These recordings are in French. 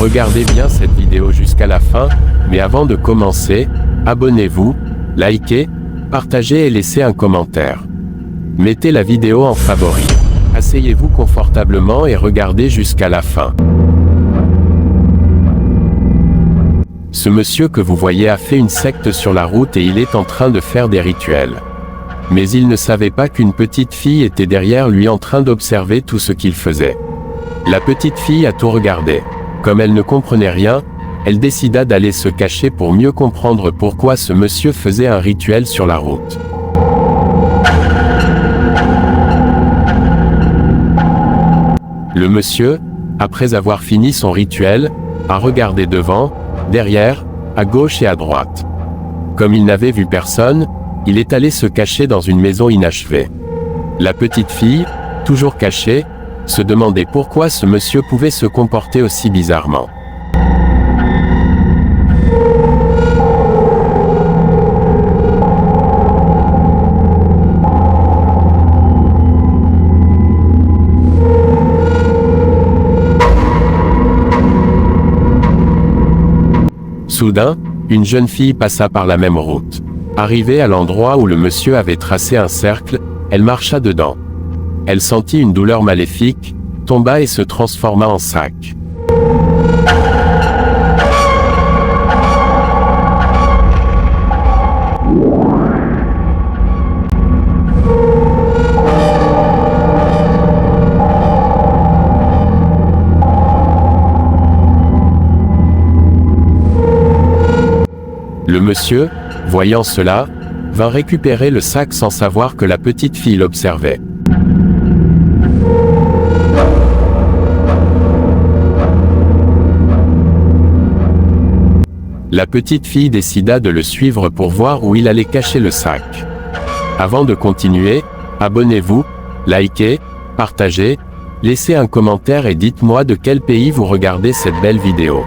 Regardez bien cette vidéo jusqu'à la fin, mais avant de commencer, abonnez-vous, likez, partagez et laissez un commentaire. Mettez la vidéo en favori. Asseyez-vous confortablement et regardez jusqu'à la fin. Ce monsieur que vous voyez a fait une secte sur la route et il est en train de faire des rituels. Mais il ne savait pas qu'une petite fille était derrière lui en train d'observer tout ce qu'il faisait. La petite fille a tout regardé. Comme elle ne comprenait rien, elle décida d'aller se cacher pour mieux comprendre pourquoi ce monsieur faisait un rituel sur la route. Le monsieur, après avoir fini son rituel, a regardé devant, derrière, à gauche et à droite. Comme il n'avait vu personne, il est allé se cacher dans une maison inachevée. La petite fille, toujours cachée, se demandait pourquoi ce monsieur pouvait se comporter aussi bizarrement. Soudain, une jeune fille passa par la même route. Arrivée à l'endroit où le monsieur avait tracé un cercle, elle marcha dedans. Elle sentit une douleur maléfique, tomba et se transforma en sac. Le monsieur, voyant cela, vint récupérer le sac sans savoir que la petite fille l'observait. La petite fille décida de le suivre pour voir où il allait cacher le sac. Avant de continuer, abonnez-vous, likez, partagez, laissez un commentaire et dites-moi de quel pays vous regardez cette belle vidéo.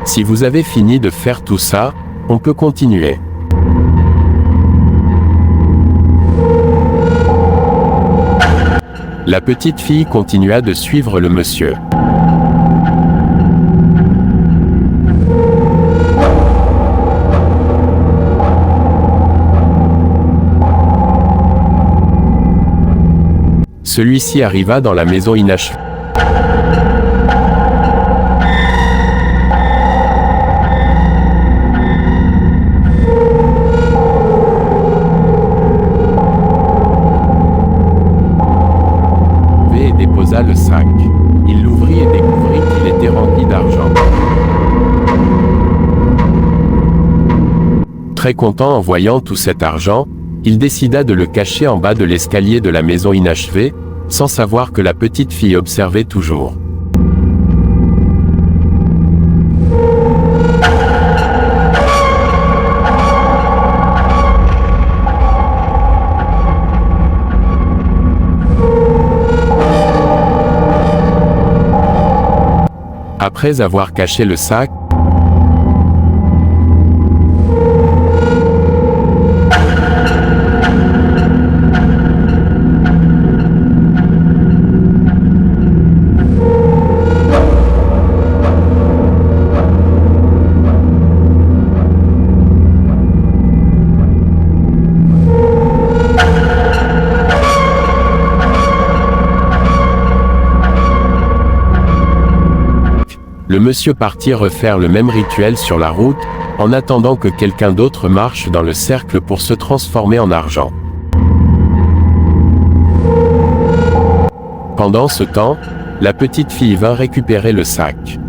Si vous avez fini de faire tout ça, on peut continuer. La petite fille continua de suivre le monsieur. Celui-ci arriva dans la maison inachevée. Et déposa le sac. Il l'ouvrit et découvrit qu'il était rempli d'argent. Très content en voyant tout cet argent, il décida de le cacher en bas de l'escalier de la maison inachevée, sans savoir que la petite fille observait toujours. Après avoir caché le sac, le monsieur partit refaire le même rituel sur la route, en attendant que quelqu'un d'autre marche dans le cercle pour se transformer en argent. Pendant ce temps, la petite fille vint récupérer le sac.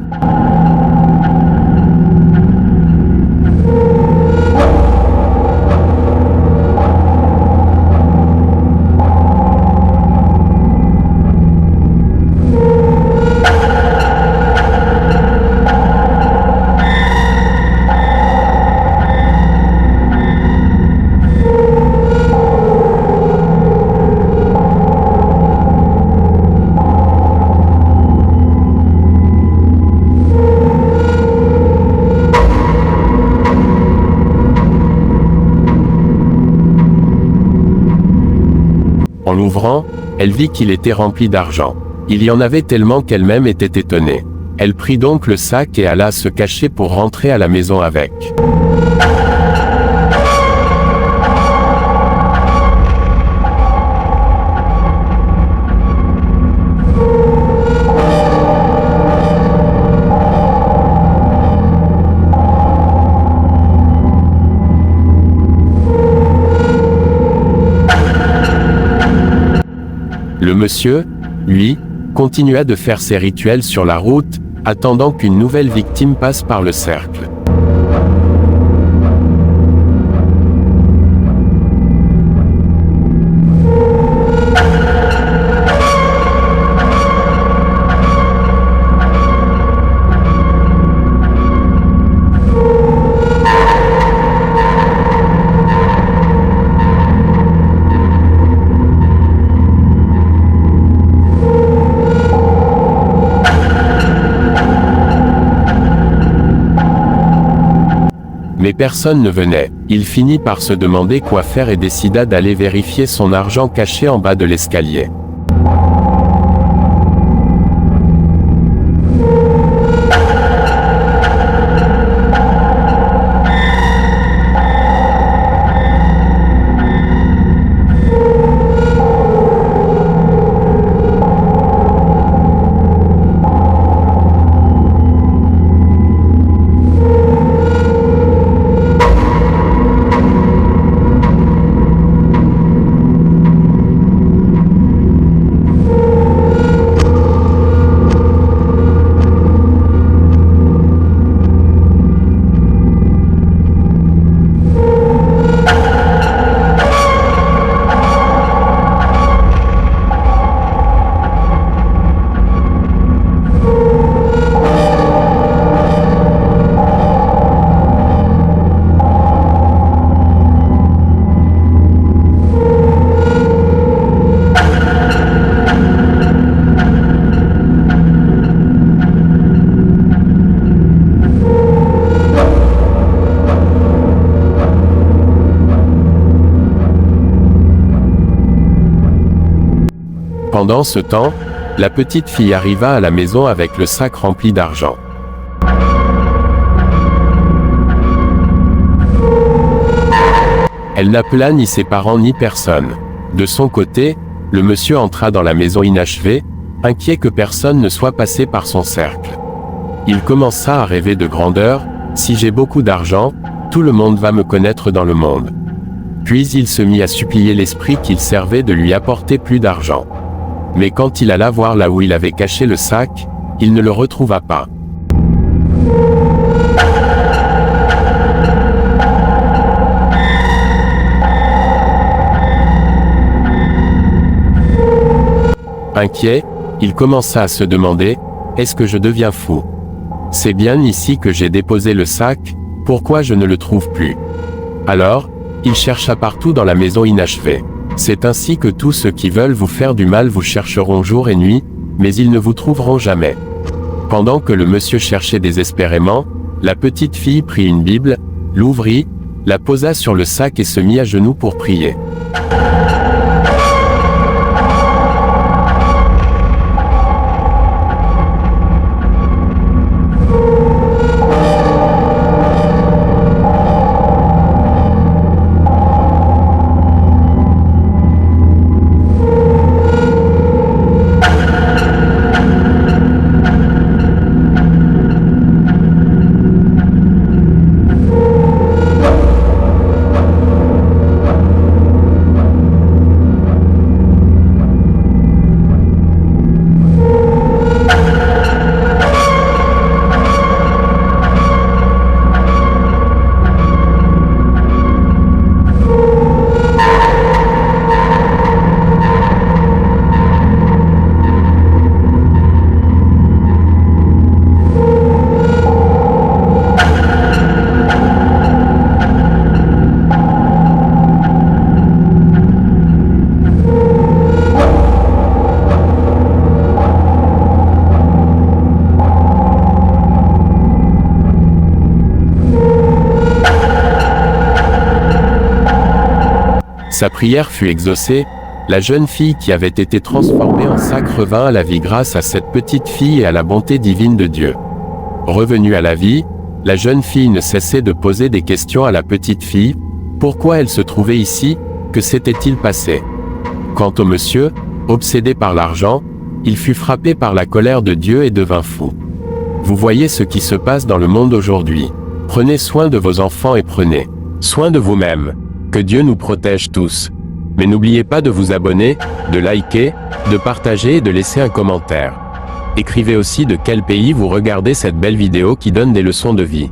En l'ouvrant, elle vit qu'il était rempli d'argent. Il y en avait tellement qu'elle-même était étonnée. Elle prit donc le sac et alla se cacher pour rentrer à la maison avec. Le monsieur, lui, continua de faire ses rituels sur la route, attendant qu'une nouvelle victime passe par le cercle. Mais personne ne venait. Il finit par se demander quoi faire et décida d'aller vérifier son argent caché en bas de l'escalier. Pendant ce temps, la petite fille arriva à la maison avec le sac rempli d'argent. Elle n'appela ni ses parents ni personne. De son côté, le monsieur entra dans la maison inachevé, inquiet que personne ne soit passé par son cercle. Il commença à rêver de grandeur, si j'ai beaucoup d'argent, tout le monde va me connaître dans le monde. Puis il se mit à supplier l'esprit qu'il servait de lui apporter plus d'argent. Mais quand il alla voir là où il avait caché le sac, il ne le retrouva pas. Inquiet, il commença à se demander, « Est-ce que je deviens fou? C'est bien ici que j'ai déposé le sac, pourquoi je ne le trouve plus ?» Alors, il chercha partout dans la maison inachevée. C'est ainsi que tous ceux qui veulent vous faire du mal vous chercheront jour et nuit, mais ils ne vous trouveront jamais. Pendant que le monsieur cherchait désespérément, la petite fille prit une Bible, l'ouvrit, la posa sur le sac et se mit à genoux pour prier. Sa prière fut exaucée, La jeune fille qui avait été transformée en sac revint à la vie grâce à cette petite fille et à la bonté divine de Dieu. Revenue à la vie, la jeune fille ne cessait de poser des questions à la petite fille. Pourquoi elle se trouvait ici? Que s'était-il passé? Quant au monsieur, obsédé par l'argent, il fut frappé par la colère de Dieu et devint fou. Vous voyez ce qui se passe dans le monde aujourd'hui. Prenez soin de vos enfants et prenez soin de vous-même. Que Dieu nous protège tous. Mais n'oubliez pas de vous abonner, de liker, de partager et de laisser un commentaire. Écrivez aussi de quel pays vous regardez cette belle vidéo qui donne des leçons de vie.